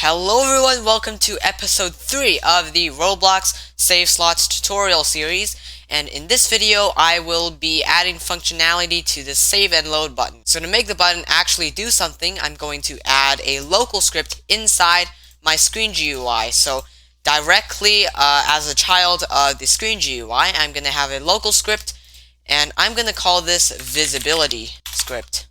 Hello everyone, welcome to episode 3 of the Roblox Save Slots tutorial series, and in this video I will be adding functionality to the save and load button. So to make the button actually do something, I'm going to add a local script inside my screen GUI. So directly as a child of the screen GUI, I'm going to have a local script, and I'm going to call this visibility script.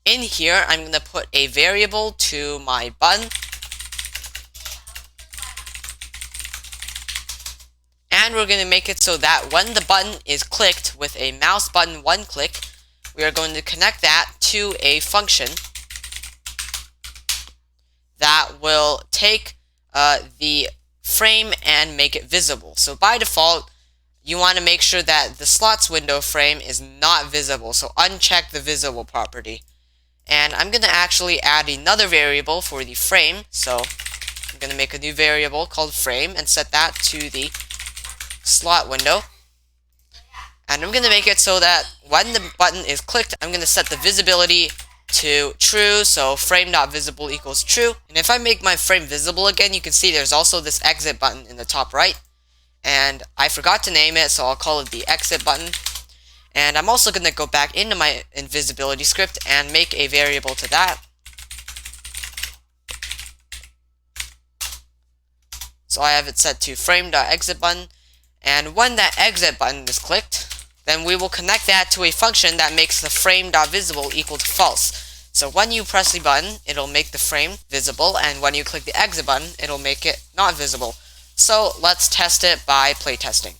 In here, I'm going to put a variable to my button, and we're going to make it so that when the button is clicked with a mouse button one click, we are going to connect that to a function that will take the frame and make it visible. So by default, you want to make sure that the slots window frame is not visible, so uncheck the visible property. And I'm going to actually add another variable for the frame, so I'm going to make a new variable called frame and set that to the slot window. And I'm going to make it so that when the button is clicked, I'm going to set the visibility to true, so frame.visible equals true. And if I make my frame visible again, you can see there's also this exit button in the top right. And I forgot to name it, so I'll call it the exit button. And I'm also going to go back into my invisibility script and make a variable to that. So I have it set to frame.exitButton, and when that exit button is clicked, then we will connect that to a function that makes the frame.visible equal to false. So when you press the button, it'll make the frame visible, and when you click the exit button, it'll make it not visible. So let's test it by playtesting.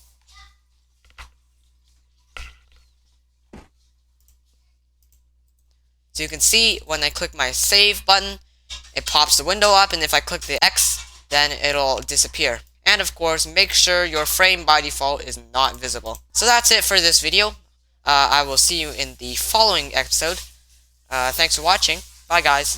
So you can see when I click my save button, it pops the window up, and if I click the X, then it'll disappear. And of course, make sure your frame by default is not visible. So that's it for this video. I will see you in the following episode. Thanks for watching. Bye guys.